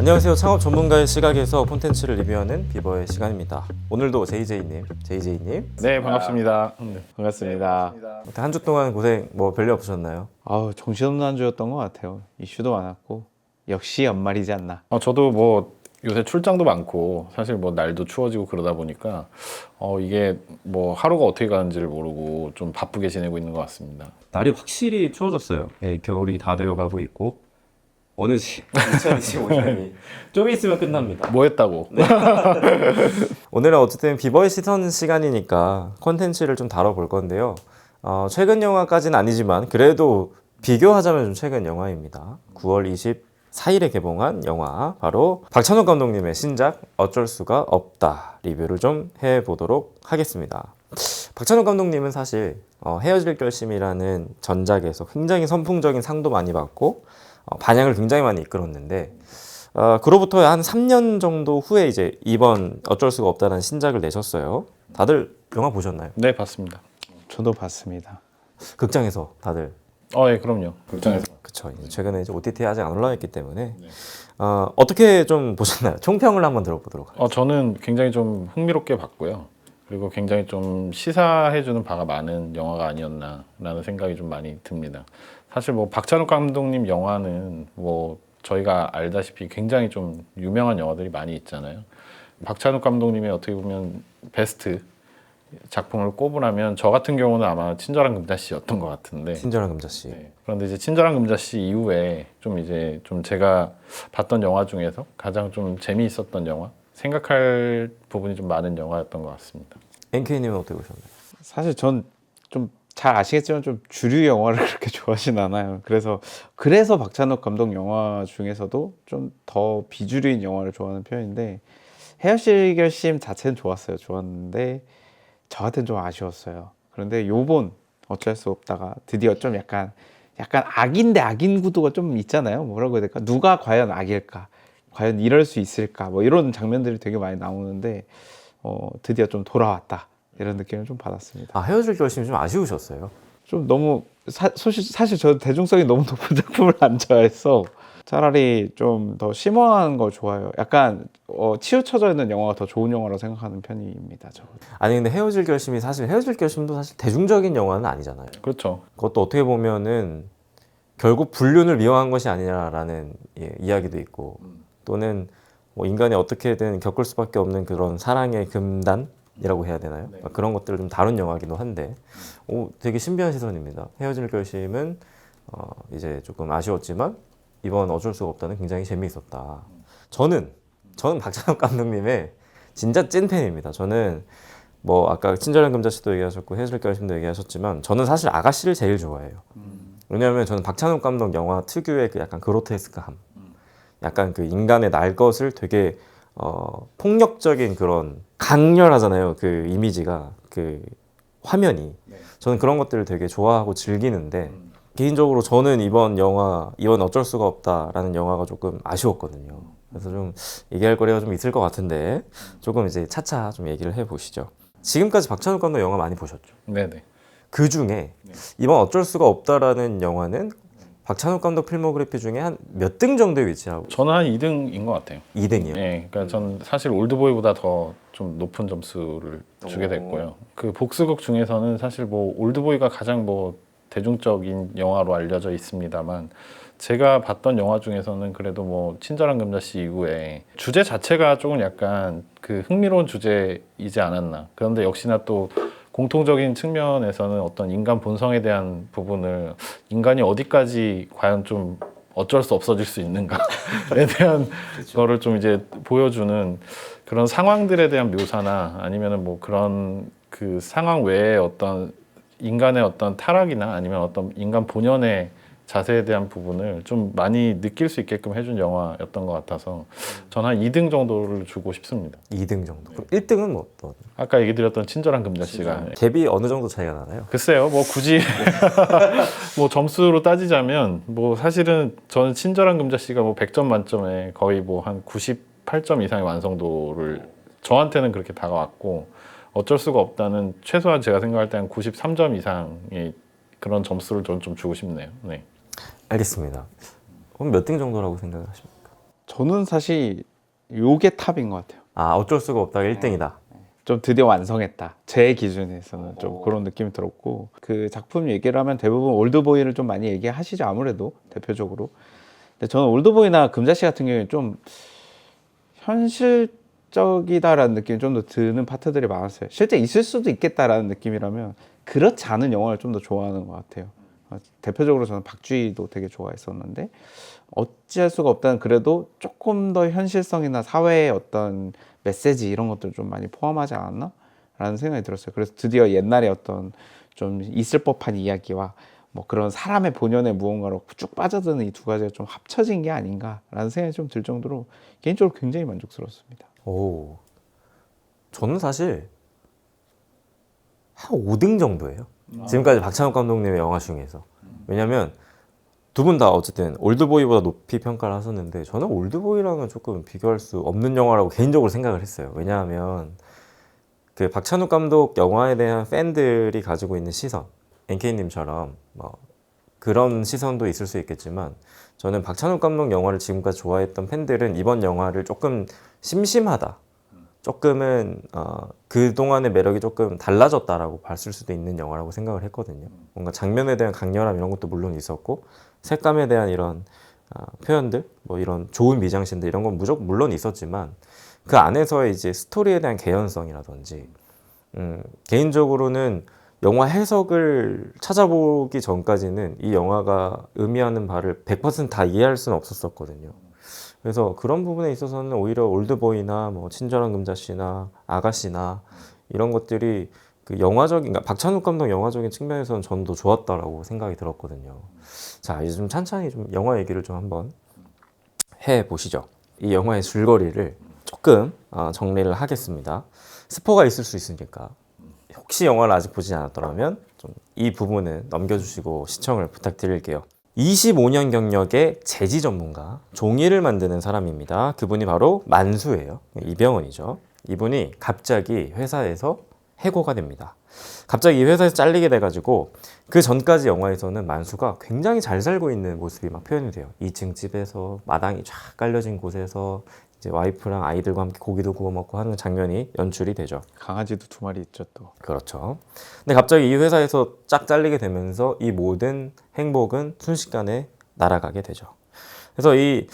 안녕하세요. 창업 전문가의 시각에서 콘텐츠를 리뷰하는 비버의 시간입니다. 오늘도 JJ님. 네, 반갑습니다. 반갑습니다. 한 주 동안 고생 뭐 별일 없으셨나요? 아우, 정신없는 한 주였던 것 같아요. 이슈도 많았고 역시 연말이지 않나. 저도 뭐 요새 출장도 많고 사실 뭐 날도 추워지고 그러다 보니까 이게 뭐 하루가 어떻게 가는지를 모르고 좀 바쁘게 지내고 있는 것 같습니다. 날이 확실히 추워졌어요. 네, 겨울이 다 되어가고 있고 어느새 2025년이 좀 있으면 끝납니다. 뭐 했다고? 오늘은 어쨌든 비버의 시선 시간이니까 콘텐츠를 좀 다뤄볼 건데요. 최근 영화까지는 아니지만 그래도 비교하자면 좀 최근 영화입니다. 9월 24일에 개봉한 영화 바로 박찬욱 감독님의 신작 어쩔 수가 없다 리뷰를 좀 해보도록 하겠습니다. 박찬욱 감독님은 사실 헤어질 결심이라는 전작에서 굉장히 선풍적인 상도 많이 받고 반향을 굉장히 많이 이끌었는데 그로부터 한 3년 정도 후에 이제 이번 어쩔 수가 없다는 신작을 내셨어요. 다들 영화 보셨나요? 네, 봤습니다. 저도 봤습니다. 극장에서 다들. 예, 그럼요. 극장에서. 그쵸. 이제 최근에 이제 OTT에 아직 안 올라왔기 때문에 어떻게 좀 보셨나요? 총평을 한번 들어보도록 하겠습니다. 저는 굉장히 좀 흥미롭게 봤고요. 그리고 굉장히 좀 시사해주는 바가 많은 영화가 아니었나라는 생각이 좀 많이 듭니다. 사실 뭐 박찬욱 감독님 영화는 뭐 저희가 알다시피 굉장히 좀 유명한 영화들이 많이 있잖아요. 박찬욱 감독님의 어떻게 보면 베스트 작품을 꼽으라면 저 같은 경우는 아마 친절한 금자씨였던 것 같은데. 친절한 금자씨. 네. 그런데 이제 친절한 금자씨 이후에 좀 이제 좀 제가 봤던 영화 중에서 가장 좀 재미있었던 영화, 생각할 부분이 좀 많은 영화였던 것 같습니다. NK님은 어떻게 보셨나요? 사실 전 좀 잘 아시겠지만 좀 주류 영화를 그렇게 좋아하진 않아요. 그래서 박찬욱 감독 영화 중에서도 좀 더 비주류인 영화를 좋아하는 편인데 헤어질 결심 자체는 좋았는데 저한테는 좀 아쉬웠어요. 그런데 요번 어쩔 수 없다가 드디어 좀 약간 악인데 악인 구도가 좀 있잖아요. 뭐라고 해야 될까? 누가 과연 악일까? 과연 이럴 수 있을까? 뭐 이런 장면들이 되게 많이 나오는데 드디어 좀 돌아왔다. 이런 느낌을 좀 받았습니다. 헤어질 결심이 좀 아쉬우셨어요? 좀 너무 사실 저 대중성이 너무 높은 작품을 안 좋아해서 차라리 좀 더 심오한 거 좋아해요. 약간 치우쳐져 있는 영화가 더 좋은 영화라고 생각하는 편입니다. 저. 아니 근데 헤어질 결심도 사실 대중적인 영화는 아니잖아요. 그렇죠. 그것도 어떻게 보면은 결국 불륜을 미화한 것이 아니냐라는 이야기도 있고 또는 뭐 인간이 어떻게든 겪을 수밖에 없는 그런 사랑의 금단이라고 해야 되나요? 그런 것들을 좀 다룬 영화기도 한데 되게 신비한 시선입니다. 헤어질 결심은 이제 조금 아쉬웠지만 이번 어쩔 수가 없다는 굉장히 재미있었다. 저는 박찬욱 감독님의 진짜 찐팬입니다. 저는 뭐 아까 친절한 금자씨도 얘기하셨고 헤어질 결심도 얘기하셨지만 저는 사실 아가씨를 제일 좋아해요. 왜냐하면 저는 박찬욱 감독 영화 특유의 그 약간 그로테스크함, 약간 그 인간의 날 것을 되게 폭력적인 그런 강렬하잖아요. 그 이미지가 그 화면이. 저는 그런 것들을 되게 좋아하고 즐기는데 개인적으로 저는 이번 어쩔 수가 없다라는 영화가 조금 아쉬웠거든요. 그래서 좀 얘기할 거리가 좀 있을 것 같은데 조금 이제 차차 좀 얘기를 해보시죠. 지금까지 박찬욱 감독 영화 많이 보셨죠? 네네. 그 중에 이번 어쩔 수가 없다라는 영화는 박찬욱 감독 필모그래피 중에 한 몇 등 정도에 위치하고? 저는 한 2등인 것 같아요. 2등이요? 네, 그러니까 전 사실 올드보이보다 더 좀 높은 점수를 주게 됐고요. 그 복수극 중에서는 사실 뭐 올드보이가 가장 뭐 대중적인 영화로 알려져 있습니다만 제가 봤던 영화 중에서는 그래도 뭐 친절한 금자씨 이후에 주제 자체가 조금 약간 그 흥미로운 주제이지 않았나. 그런데 역시나 또 공통적인 측면에서는 어떤 인간 본성에 대한 부분을 인간이 어디까지 과연 좀 어쩔 수 없어질 수 있는가에 대한 거를 좀 이제 보여주는 그런 상황들에 대한 묘사나 아니면은 뭐 그런 그 상황 외에 어떤 인간의 어떤 타락이나 아니면 어떤 인간 본연의 자세에 대한 부분을 좀 많이 느낄 수 있게끔 해준 영화였던 것 같아서 저는 한 2등 정도를 주고 싶습니다. 2등 정도. 그럼 1등은 뭐 어떤? 아까 얘기 드렸던 친절한 금자씨가 갭이 어느 정도 차이가 나나요? 글쎄요, 뭐 굳이 뭐 점수로 따지자면 뭐 사실은 저는 친절한 금자씨가 뭐 100점 만점에 거의 뭐 한 98점 이상의 완성도를 저한테는 그렇게 다가왔고 어쩔 수가 없다는 최소한 제가 생각할 때 한 93점 이상의 그런 점수를 저는 좀 주고 싶네요. 네. 알겠습니다. 그럼 몇 등 정도라고 생각을 하십니까? 저는 사실 요게 탑인 것 같아요. 아, 어쩔 수가 없다가 1등이다. 좀 드디어 완성했다. 제 기준에서는 좀 그런 느낌이 들었고, 그 작품 얘기를 하면 대부분 올드보이를 좀 많이 얘기하시죠. 아무래도 대표적으로. 근데 저는 올드보이나 금자씨 같은 경우에는 좀 현실적이다라는 느낌이 좀 더 드는 파트들이 많았어요. 실제 있을 수도 있겠다라는 느낌이라면 그렇지 않은 영화를 좀 더 좋아하는 것 같아요. 대표적으로 저는 박쥐도 되게 좋아했었는데, 어찌할 수가 없다는 그래도 조금 더 현실성이나 사회의 어떤 메시지 이런 것들 좀 많이 포함하지 않았나? 라는 생각이 들었어요. 그래서 드디어 옛날에 어떤 좀 있을 법한 이야기와 뭐 그런 사람의 본연의 무언가로 쭉 빠져드는 이 두 가지가 좀 합쳐진 게 아닌가라는 생각이 좀 들 정도로 개인적으로 굉장히 만족스러웠습니다. 오, 저는 사실 한 5등 정도예요. 지금까지 박찬욱 감독님의 영화 중에서. 왜냐면 두 분 다 어쨌든 올드보이보다 높이 평가를 하셨는데 저는 올드보이랑은 조금 비교할 수 없는 영화라고 개인적으로 생각을 했어요. 왜냐하면 그 박찬욱 감독 영화에 대한 팬들이 가지고 있는 시선, NK님처럼 뭐 그런 시선도 있을 수 있겠지만 저는 박찬욱 감독 영화를 지금까지 좋아했던 팬들은 이번 영화를 조금 심심하다. 조금은 그동안의 매력이 조금 달라졌다라고 봤을 수도 있는 영화라고 생각을 했거든요. 뭔가 장면에 대한 강렬함 이런 것도 물론 있었고 색감에 대한 이런 표현들, 뭐 이런 좋은 미장센들 이런 건 물론 있었지만 그 안에서의 이제 스토리에 대한 개연성이라든지 개인적으로는 영화 해석을 찾아보기 전까지는 이 영화가 의미하는 바를 100% 다 이해할 수는 없었거든요. 그래서 그런 부분에 있어서는 오히려 올드보이나 뭐 친절한 금자씨나 아가씨나 이런 것들이 그 영화적인, 그러니까 박찬욱 감독 영화적인 측면에서는 저는 더 좋았다라고 생각이 들었거든요. 자, 이제 좀 찬찬히 좀 영화 얘기를 좀 한번 해 보시죠. 이 영화의 줄거리를 조금 정리를 하겠습니다. 스포가 있을 수 있으니까 혹시 영화를 아직 보지 않았더라면 좀 이 부분은 넘겨주시고 시청을 부탁드릴게요. 25년 경력의 제지 전문가, 종이를 만드는 사람입니다. 그분이 바로 만수예요. 이병헌이죠. 이분이 갑자기 회사에서 해고가 됩니다. 갑자기 이 회사에서 잘리게 돼가지고 그 전까지 영화에서는 만수가 굉장히 잘 살고 있는 모습이 막 표현이 돼요. 2층 집에서 마당이 쫙 깔려진 곳에서 이제 와이프랑 아이들과 함께 고기도 구워 먹고 하는 장면이 연출이 되죠. 강아지도 2마리 있죠 또. 그렇죠. 근데 갑자기 이 회사에서 쫙 잘리게 되면서 이 모든 행복은 순식간에 날아가게 되죠. 그래서 이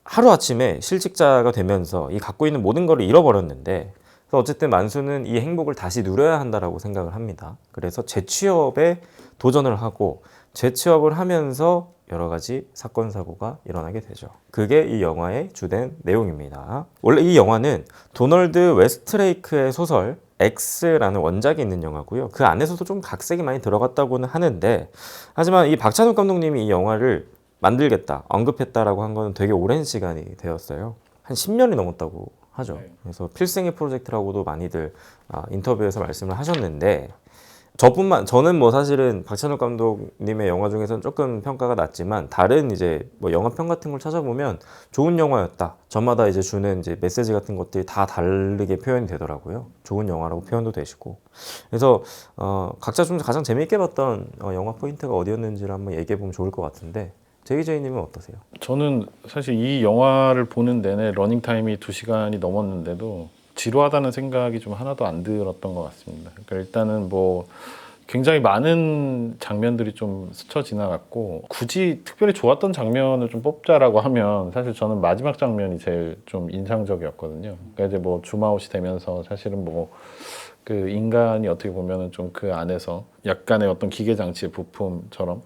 하루아침에 실직자가 되면서 이 갖고 있는 모든 걸 잃어버렸는데 그래서 어쨌든 만수는 이 행복을 다시 누려야 한다라고 생각을 합니다. 그래서 재취업에 도전을 하고 재취업을 하면서 여러 가지 사건 사고가 일어나게 되죠. 그게 이 영화의 주된 내용입니다. 원래 이 영화는 도널드 웨스트레이크의 소설 X라는 원작이 있는 영화고요. 그 안에서도 좀 각색이 많이 들어갔다고는 하는데 하지만 이 박찬욱 감독님이 이 영화를 만들겠다, 언급했다라고 한 거는 되게 오랜 시간이 되었어요. 한 10년이 넘었다고 하죠. 그래서 필생의 프로젝트라고도 많이들 인터뷰에서 말씀을 하셨는데 저는 뭐 사실은 박찬욱 감독님의 영화 중에서는 조금 평가가 낮지만 다른 이제 뭐 영화평 같은 걸 찾아보면 좋은 영화였다. 저마다 이제 주는 이제 메시지 같은 것들이 다 다르게 표현이 되더라고요. 좋은 영화라고 표현도 되시고. 그래서 각자 좀 가장 재미있게 봤던 영화 포인트가 어디였는지를 한번 얘기해 보면 좋을 것 같은데 제이제이님은 어떠세요? 저는 사실 이 영화를 보는 내내 러닝타임이 2시간이 넘었는데도 지루하다는 생각이 좀 하나도 안 들었던 것 같습니다. 그러니까 일단은 뭐 굉장히 많은 장면들이 좀 스쳐 지나갔고 굳이 특별히 좋았던 장면을 좀 뽑자라고 하면 사실 저는 마지막 장면이 제일 좀 인상적이었거든요. 그러니까 이제 뭐 줌아웃이 되면서 사실은 뭐 그 인간이 어떻게 보면은 좀 그 안에서 약간의 어떤 기계 장치의 부품처럼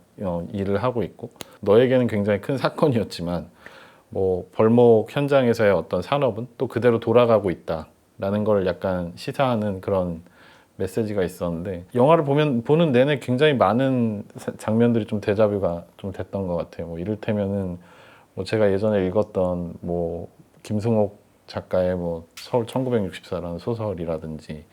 일을 하고 있고 너에게는 굉장히 큰 사건이었지만 뭐 벌목 현장에서의 어떤 산업은 또 그대로 돌아가고 있다라는 걸 약간 시사하는 그런 메시지가 있었는데 영화를 보는 내내 굉장히 많은 장면들이 좀 데자뷰가 좀 됐던 것 같아요. 뭐 이를테면은 뭐 제가 예전에 읽었던 뭐 김승옥 작가의 뭐 서울 1964라는 소설이라든지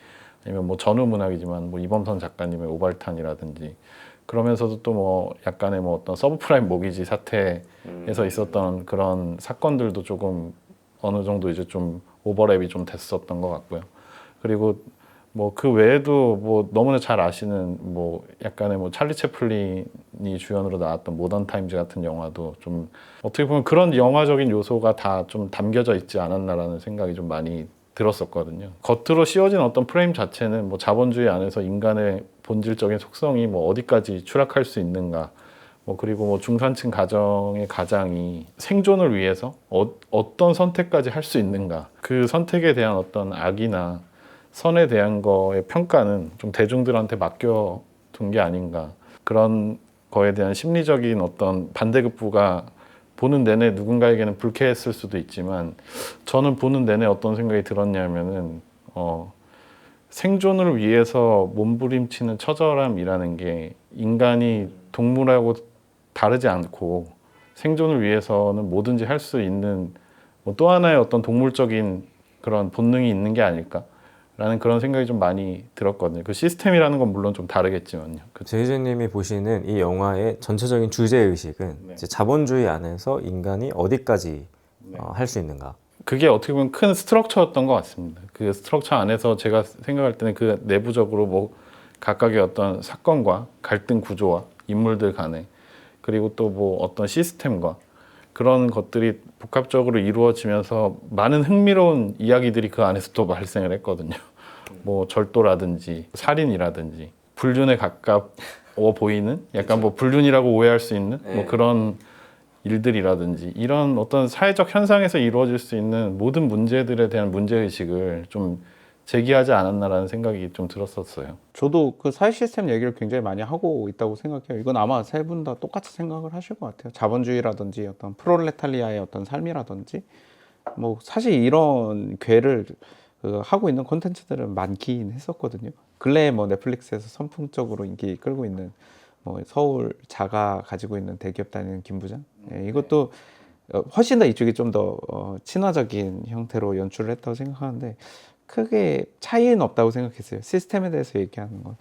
아니면 뭐 전후문학이지만 뭐 이범선 작가님의 오발탄이라든지 그러면서도 또 뭐 약간의 뭐 어떤 서브프라임 모기지 사태에서 있었던 그런 사건들도 조금 어느 정도 이제 좀 오버랩이 좀 됐었던 것 같고요. 그리고 뭐 그 외에도 뭐 너무나 잘 아시는 뭐 약간의 뭐 찰리 채플린이 주연으로 나왔던 모던 타임즈 같은 영화도 좀 어떻게 보면 그런 영화적인 요소가 다 좀 담겨져 있지 않았나라는 생각이 좀 많이 들었었거든요. 겉으로 씌워진 어떤 프레임 자체는 뭐 자본주의 안에서 인간의 본질적인 속성이 뭐 어디까지 추락할 수 있는가, 뭐 그리고 뭐 중산층 가정의 가장이 생존을 위해서 어떤 선택까지 할 수 있는가, 그 선택에 대한 어떤 악이나 선에 대한 거의 평가는 좀 대중들한테 맡겨둔 게 아닌가, 그런 거에 대한 심리적인 어떤 반대급부가 보는 내내 누군가에게는 불쾌했을 수도 있지만 저는 보는 내내 어떤 생각이 들었냐면은 생존을 위해서 몸부림치는 처절함이라는 게 인간이 동물하고 다르지 않고 생존을 위해서는 뭐든지 할 수 있는 뭐 또 하나의 어떤 동물적인 그런 본능이 있는 게 아닐까라는 그런 생각이 좀 많이 들었거든요. 그 시스템이라는 건 물론 좀 다르겠지만요. 제이제님이 보시는 이 영화의 전체적인 주제 의식은 이제 자본주의 안에서 인간이 어디까지 할 수 있는가. 그게 어떻게 보면 큰 스트럭처였던 것 같습니다. 그 스트럭처 안에서 제가 생각할 때는 그 내부적으로 뭐 각각의 어떤 사건과 갈등 구조와 인물들 간에 그리고 또 뭐 어떤 시스템과 그런 것들이 복합적으로 이루어지면서 많은 흥미로운 이야기들이 그 안에서 또 발생을 했거든요. 뭐 절도라든지 살인이라든지 불륜에 가까워 보이는 약간 뭐 불륜이라고 오해할 수 있는 뭐 그런 일들이라든지 이런 어떤 사회적 현상에서 이루어질 수 있는 모든 문제들에 대한 문제의식을 좀 제기하지 않았나라는 생각이 좀 들었었어요. 저도 그 사회 시스템 얘기를 굉장히 많이 하고 있다고 생각해요. 이건 아마 세 분 다 똑같이 생각을 하실 것 같아요. 자본주의라든지 어떤 프롤레타리아의 어떤 삶이라든지 뭐 사실 이런 궤를 하고 있는 콘텐츠들은 많긴 했었거든요. 근래에 뭐 넷플릭스에서 선풍적으로 인기 끌고 있는 뭐 서울 자가 가지고 있는 대기업 다니는 김부장, 이것도 훨씬 더 이쪽이 좀 더 친화적인 형태로 연출을 했다고 생각하는데 크게 차이는 없다고 생각했어요. 시스템에 대해서 얘기하는 건.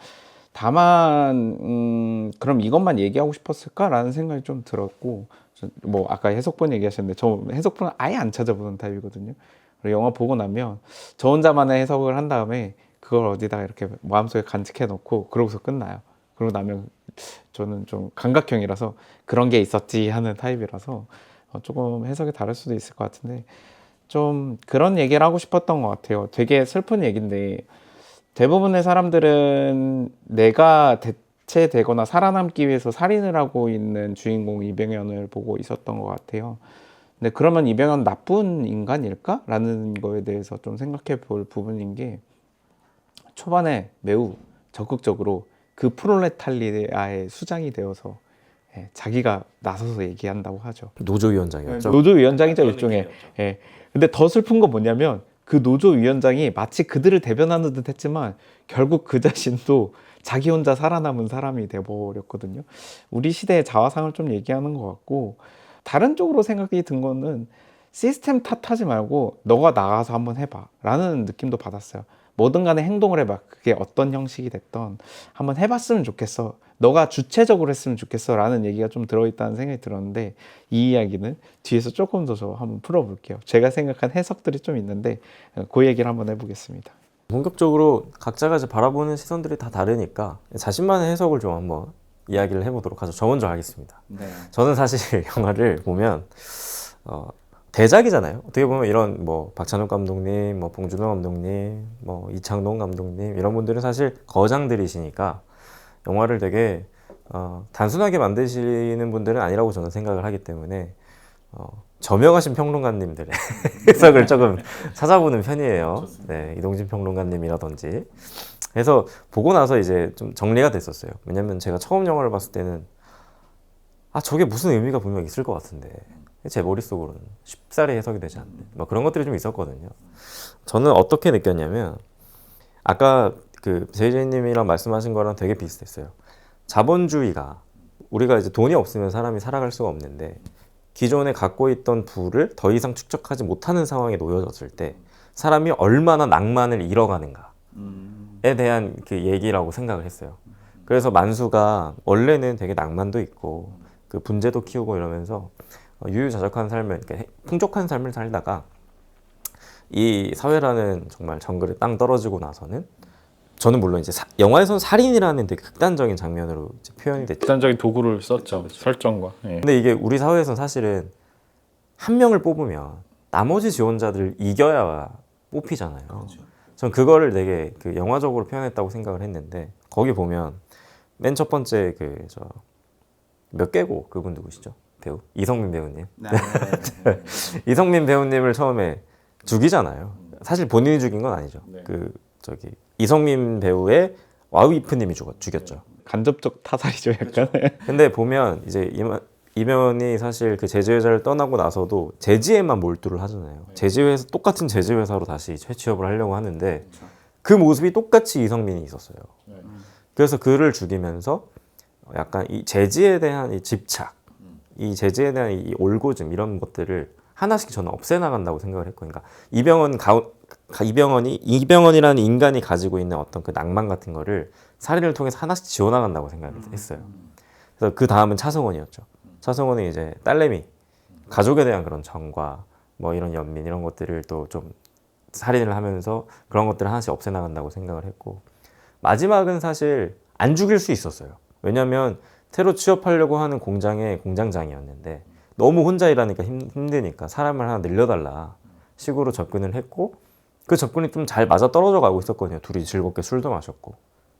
다만 그럼 이것만 얘기하고 싶었을까라는 생각이 좀 들었고, 뭐 아까 해석본 얘기하셨는데 저 해석본은 아예 안 찾아보는 타입이거든요. 그리고 영화 보고 나면 저 혼자만의 해석을 한 다음에 그걸 어디다가 이렇게 마음속에 간직해 놓고 그러고서 끝나요. 그러고 나면 저는 좀 감각형이라서 그런 게 있었지 하는 타입이라서 조금 해석이 다를 수도 있을 것 같은데 좀 그런 얘기를 하고 싶었던 것 같아요. 되게 슬픈 얘기인데 대부분의 사람들은 내가 대체되거나 살아남기 위해서 살인을 하고 있는 주인공 이병헌을 보고 있었던 것 같아요. 근데 그러면 이병헌 나쁜 인간일까? 라는 거에 대해서 좀 생각해 볼 부분인 게 초반에 매우 적극적으로 그 프롤레타리아의 수장이 되어서 자기가 나서서 얘기한다고 하죠. 노조위원장이었죠. 노조위원장이죠, 일종의. 예. 근데 더 슬픈 건 뭐냐면 그 노조위원장이 마치 그들을 대변하는 듯 했지만 결국 그 자신도 자기 혼자 살아남은 사람이 돼버렸거든요. 우리 시대의 자화상을 좀 얘기하는 것 같고, 다른 쪽으로 생각이 든 거는 시스템 탓하지 말고 너가 나가서 한번 해봐 라는 느낌도 받았어요. 뭐든 간에 행동을 해봐. 그게 어떤 형식이 됐던 한번 해봤으면 좋겠어. 너가 주체적으로 했으면 좋겠어 라는 얘기가 좀 들어있다는 생각이 들었는데, 이 이야기는 뒤에서 조금 더 저 한번 풀어볼게요. 제가 생각한 해석들이 좀 있는데 그 얘기를 한번 해보겠습니다. 본격적으로 각자가 이제 바라보는 시선들이 다 다르니까 자신만의 해석을 좀 한번 이야기를 해보도록 하죠. 저 먼저 하겠습니다. 저는 사실 영화를 보면 대작이잖아요. 어떻게 보면 이런 뭐 박찬욱 감독님, 뭐 봉준호 감독님, 뭐 이창동 감독님 이런 분들은 사실 거장들이시니까 영화를 되게 단순하게 만드시는 분들은 아니라고 저는 생각을 하기 때문에 저명하신 평론가님들의 해석을 조금 찾아보는 편이에요. 네, 이동진 평론가님이라든지. 그래서 보고 나서 이제 좀 정리가 됐었어요. 왜냐면 제가 처음 영화를 봤을 때는 저게 무슨 의미가 분명 있을 것 같은데 제 머릿속으로는 쉽사리 해석이 되지 않는 뭐 그런 것들이 좀 있었거든요. 저는 어떻게 느꼈냐면 아까 그 제이제이님이랑 말씀하신 거랑 되게 비슷했어요. 자본주의가 우리가 이제 돈이 없으면 사람이 살아갈 수가 없는데 기존에 갖고 있던 부를 더 이상 축적하지 못하는 상황에 놓여졌을 때 사람이 얼마나 낭만을 잃어가는가에 대한 그 얘기라고 생각을 했어요. 그래서 만수가 원래는 되게 낭만도 있고 그 분재도 키우고 이러면서 유유자적한 삶을, 이렇게 풍족한 삶을 살다가 이 사회라는 정말 정글에 땅 떨어지고 나서는 저는 물론 이제 영화에서는 살인이라는 되게 극단적인 장면으로 이제 표현이 됐죠. 극단적인 도구를 썼죠. 설정과. 예. 근데 이게 우리 사회에서는 사실은 한 명을 뽑으면 나머지 지원자들을 이겨야 뽑히잖아요. 전 그거를 되게 그 영화적으로 표현했다고 생각을 했는데 거기 보면 맨 첫 번째 그 저 몇 개고 그분 누구시죠? 배우 이성민 배우님. 이성민 배우님을 처음에 죽이잖아요. 사실 본인이 죽인 건 아니죠. 네. 그 저기 이성민 배우의 와이프님이 죽였죠. 간접적 타살이죠, 약간. 근데 보면 이제 이면이 사실 그 제지회사를 떠나고 나서도 제지에만 몰두를 하잖아요. 제지회사 똑같은 제지회사로 다시 재취업을 하려고 하는데 그 모습이 똑같이 이성민이 있었어요. 그래서 그를 죽이면서 약간 이 제지에 대한 이 집착, 이 제지에 대한 이 올고즘 이런 것들을 하나씩 저는 없애나간다고 생각을 했거든요. 그러니까 이병헌이라는 인간이 가지고 있는 어떤 그 낭만 같은 거를 살인을 통해서 하나씩 지워나간다고 생각을 했어요. 그래서 그 다음은 차성원이었죠. 차성원은 이제 딸내미, 가족에 대한 그런 정과 뭐 이런 연민 이런 것들을 또 좀 살인을 하면서 그런 것들을 하나씩 없애나간다고 생각을 했고 마지막은 사실 안 죽일 수 있었어요. 왜냐하면 새로 취업하려고 하는 공장의 공장장이었는데 너무 혼자 일하니까 힘드니까 사람을 하나 늘려달라 식으로 접근을 했고 그 접근이 좀 잘 맞아 떨어져 가고 있었거든요. 둘이 즐겁게 술도 마셨고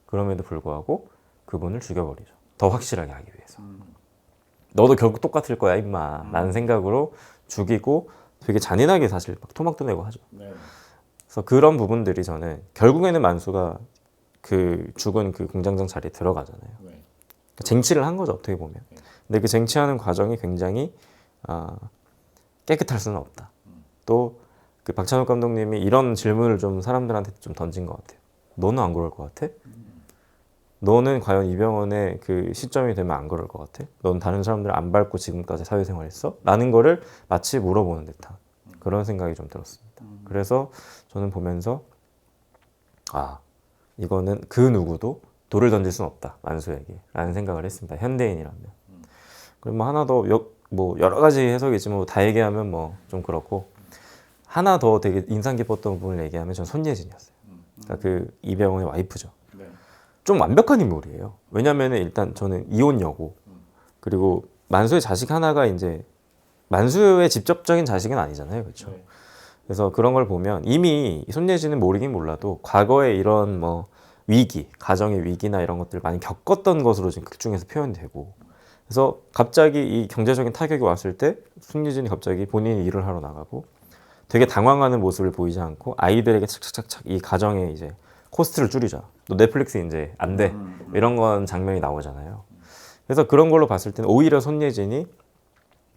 그럼에도 불구하고 그분을 죽여버리죠. 더 확실하게 하기 위해서. 너도 결국 똑같을 거야 임마 라는 생각으로 죽이고 되게 잔인하게 사실 막 토막도 내고 하죠. 그래서 그런 부분들이 저는 결국에는 만수가 그 죽은 그 공장장 자리에 들어가잖아요. 쟁취를 한 거죠 어떻게 보면. 근데 그 쟁취하는 과정이 굉장히 깨끗할 수는 없다. 또 그 박찬욱 감독님이 이런 질문을 좀 사람들한테 좀 던진 것 같아요. 너는 안 그럴 것 같아? 너는 과연 이병헌의 그 시점이 되면 안 그럴 것 같아? 넌 다른 사람들을 안 밟고 지금까지 사회생활했어? 라는 거를 마치 물어보는 듯한 그런 생각이 좀 들었습니다. 그래서 저는 보면서 이거는 그 누구도 돌을 던질 수는 없다 만수에게 라는 생각을 했습니다. 현대인이라면. 그리고 뭐 하나 더 뭐 여러 가지 해석이 있지만 뭐 다 얘기하면 뭐 좀 그렇고 하나 더 되게 인상 깊었던 부분을 얘기하면 전 손예진이었어요. 그러니까 그 이병헌의 와이프죠. 좀 완벽한 인물이에요. 왜냐면은 일단 저는 이혼녀고 그리고 만수의 자식 하나가 이제 만수의 직접적인 자식은 아니잖아요. 그렇죠? 그래서 그런 걸 보면 이미 손예진은 모르긴 몰라도 과거에 이런 뭐 위기, 가정의 위기나 이런 것들을 많이 겪었던 것으로 지금 극 중에서 표현되고 그래서 갑자기 이 경제적인 타격이 왔을 때 손예진이 갑자기 본인이 일을 하러 나가고 되게 당황하는 모습을 보이지 않고 아이들에게 착착착착 이 가정의 이제 코스트를 줄이자. 또 넷플릭스 이제 안 돼. 이런 건 장면이 나오잖아요. 그래서 그런 걸로 봤을 때는 오히려 손예진이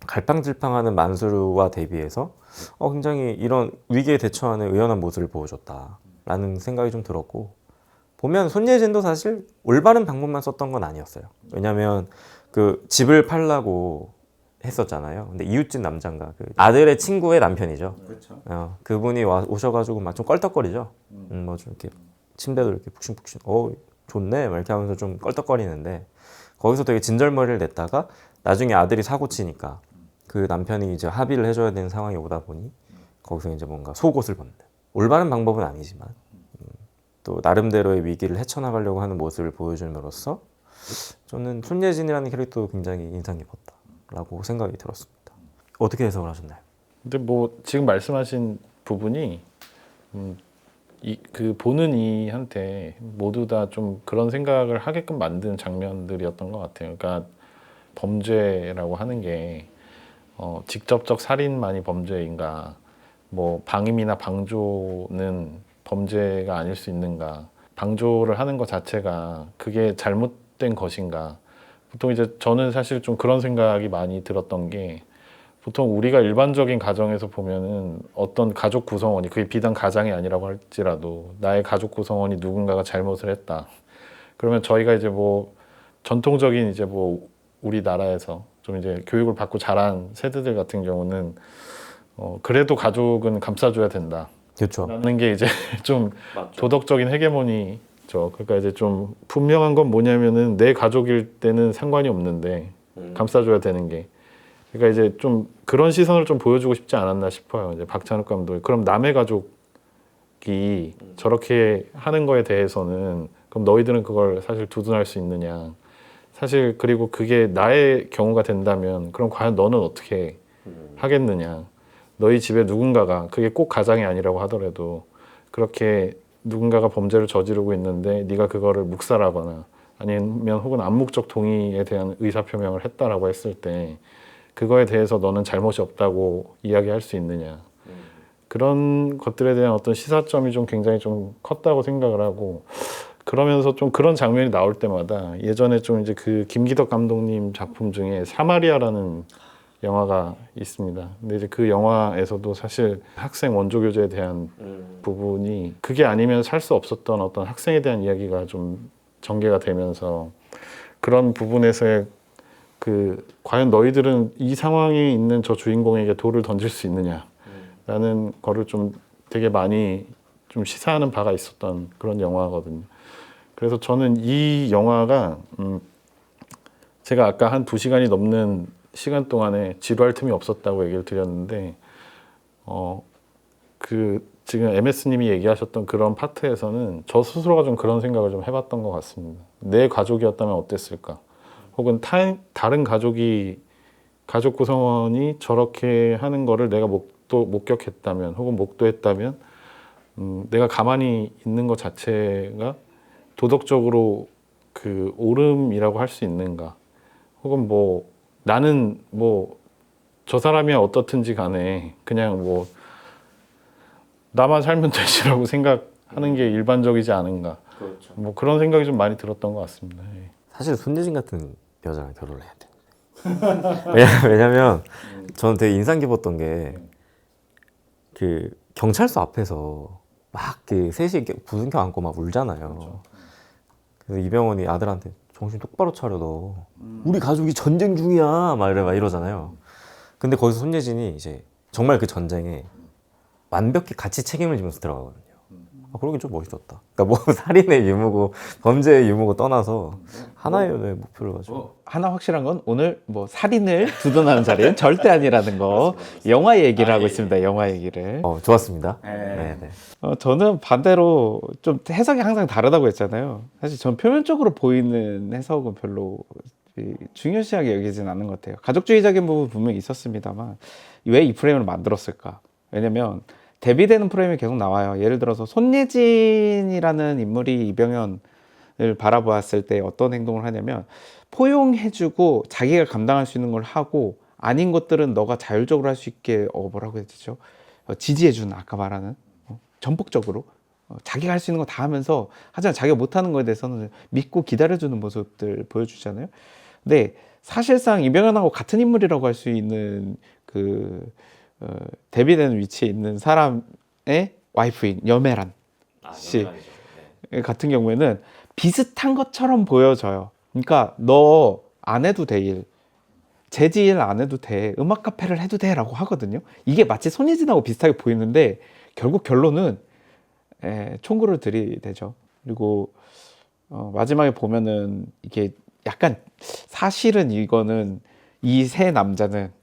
갈팡질팡하는 만수르와 대비해서 굉장히 이런 위기에 대처하는 의연한 모습을 보여줬다라는 생각이 좀 들었고 보면 손예진도 사실 올바른 방법만 썼던 건 아니었어요. 왜냐하면 그 집을 팔라고 했었잖아요. 근데 이웃집 남자인가 그 아들의 친구의 남편이죠. 그렇죠. 그분이 오셔가지고 막 좀 껄떡거리죠. 뭐 좀 이렇게 침대도 이렇게 푹신푹신. 좋네. 막 이렇게 하면서 좀 껄떡거리는데 거기서 되게 진절머리를 냈다가 나중에 아들이 사고 치니까 그 남편이 이제 합의를 해줘야 되는 상황이 오다 보니 거기서 이제 뭔가 속옷을 벗는 올바른 방법은 아니지만 또 나름대로의 위기를 헤쳐나가려고 하는 모습을 보여줌으로써 저는 손예진이라는 캐릭터도 굉장히 인상 깊었다라고 생각이 들었습니다. 어떻게 해석을 하셨나요? 근데 뭐 지금 말씀하신 부분이 그 보는 이한테 모두 다 좀 그런 생각을 하게끔 만든 장면들이었던 것 같아요. 그러니까 범죄라고 하는 게 직접적 살인만이 범죄인가, 뭐 방임이나 방조는 범죄가 아닐 수 있는가, 방조를 하는 것 자체가 그게 잘못된 것인가. 보통 이제 저는 사실 좀 그런 생각이 많이 들었던 게 보통 우리가 일반적인 가정에서 보면은 어떤 가족 구성원이 그게 비단 가장이 아니라고 할지라도 나의 가족 구성원이 누군가가 잘못을 했다. 그러면 저희가 이제 뭐 전통적인 이제 뭐 우리나라에서 좀 이제 교육을 받고 자란 세대들 같은 경우는 그래도 가족은 감싸줘야 된다. 그렇죠. 라는 게 이제 좀 도덕적인 헤게모니죠. 그러니까 이제 좀 분명한 건 뭐냐면은 내 가족일 때는 상관이 없는데 감싸줘야 되는 게. 그러니까 이제 좀 그런 시선을 좀 보여주고 싶지 않았나 싶어요. 이제 박찬욱 감독이. 그럼 남의 가족이 감독이 저렇게 하는 거에 대해서는 그럼 너희들은 그걸 사실 두둔할 수 있느냐. 사실 그리고 그게 나의 경우가 된다면 그럼 과연 너는 어떻게 하겠느냐. 너희 집에 누군가가 그게 꼭 가장이 아니라고 하더라도 그렇게 누군가가 범죄를 저지르고 있는데 네가 그거를 묵살하거나 아니면 혹은 암묵적 동의에 대한 의사표명을 했다라고 했을 때 그거에 대해서 너는 잘못이 없다고 이야기할 수 있느냐. 그런 것들에 대한 어떤 시사점이 좀 굉장히 좀 컸다고 생각을 하고 그러면서 좀 그런 장면이 나올 때마다 예전에 좀 이제 그 김기덕 감독님 작품 중에 사마리아라는 영화가 있습니다. 근데 이제 그 영화에서도 사실 학생 원조 교제에 대한 부분이 그게 아니면 살 수 없었던 어떤 학생에 대한 이야기가 좀 전개가 되면서 그런 부분에서의 그 과연 너희들은 이 상황에 있는 저 주인공에게 돌을 던질 수 있느냐라는 거를 좀 되게 많이 좀 시사하는 바가 있었던 그런 영화거든요. 그래서 저는 이 영화가 제가 아까 한 2시간이 넘는 시간 동안에 지루할 틈이 없었다고 얘기를 드렸는데 그 지금 MS님이 얘기하셨던 그런 파트에서는 저 스스로가 좀 그런 생각을 좀 해봤던 것 같습니다. 내 가족이었다면 어땠을까? 혹은 다른 가족 구성원이 저렇게 하는 거를 내가 목격했다면 혹은 목도했다면 내가 가만히 있는 것 자체가 도덕적으로 그 옳음이라고 할 수 있는가? 혹은 뭐 나는 뭐 저 사람이 어떻든지 간에 그냥 뭐 나만 살면 되지라고 생각하는 게 일반적이지 않은가? 그렇죠. 뭐 그런 생각이 좀 많이 들었던 것 같습니다. 예. 사실 손예진 같은 여자랑 결혼을 해야 돼. 왜냐면 저는 되게 인상 깊었던 게 그 경찰서 앞에서 막 그 셋이 이렇게 부둥켜 안고 막 울잖아요. 그래서 이병헌이 아들한테 정신 똑바로 차려 너. 우리 가족이 전쟁 중이야 막 이러잖아요. 근데 거기서 손예진이 이제 정말 그 전쟁에 완벽히 같이 책임을 지면서 들어가거든요. 그러긴 좀 멋있었다. 그러니까 뭐 살인의 유무고 범죄의 유무고 떠나서 하나의 목표를 가지고. 하나 확실한 건 오늘 뭐 살인을 두둔하는 자리는 절대 아니라는 거. 영화 얘기를 하고 있습니다. 영화 얘기를. 좋았습니다. 네. 저는 반대로 좀 해석이 항상 다르다고 했잖아요. 사실 전 표면적으로 보이는 해석은 별로 중요시하게 여기진 않는 것 같아요. 가족주의적인 부분 분명히 있었습니다만 왜 이 프레임을 만들었을까? 왜냐면 대비되는 프레임이 계속 나와요. 예를 들어서 손예진이라는 인물이 이병헌을 바라보았을 때 어떤 행동을 하냐면 포용해주고 자기가 감당할 수 있는 걸 하고 아닌 것들은 너가 자율적으로 할 수 있게 뭐라고 해야 되죠? 지지해주는 아까 말하는 전폭적으로 자기가 할 수 있는 거 다 하면서 하지만 자기가 못하는 거에 대해서는 믿고 기다려주는 모습들 보여주잖아요. 근데 사실상 이병헌하고 같은 인물이라고 할 수 있는 그 대비되는 위치에 있는 사람의 와이프인 여매란 씨 같은 경우에는 비슷한 것처럼 보여져요. 그러니까 너 안 해도 돼 일, 재지 일 안 해도 돼, 음악 카페를 해도 돼 라고 하거든요. 이게 마치 손예진하고 비슷하게 보이는데 결국 결론은 총구를 들이대죠. 그리고 마지막에 보면은 이게 약간 사실은 이거는 이 세 남자는